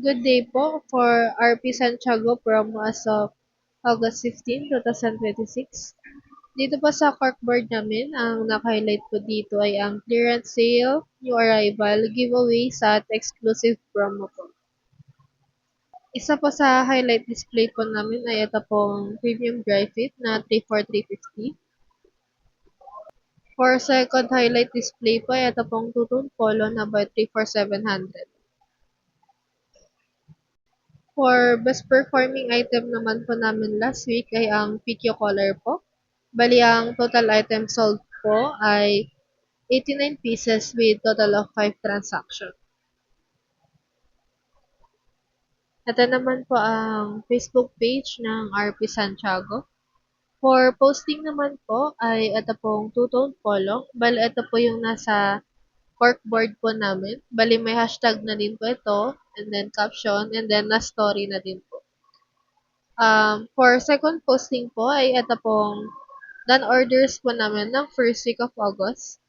Good day po for RP Santiago promo as of August 15, 2026. Dito po sa corkboard namin, ang naka-highlight po dito ay ang clearance sale, new arrival, giveaways at exclusive promo po. Isa po sa highlight display po namin ay ito pong premium dry fit na 3 for 350. For second highlight display po ay ito pong two-tone polo na by 3 for 700. For best performing item naman po namin last week ay ang PQ color po. Bali ang total item sold po ay 89 pieces with total of 5 transaction. Ito naman po ang Facebook page ng RP Santiago. For posting naman po ay ito pong two-tone polo. Bali ito po yung nasa corkboard po namin. Bali may hashtag na din po ito and then caption and then na story na din po. For second posting po ay ito pong done orders po namin ng first week of August.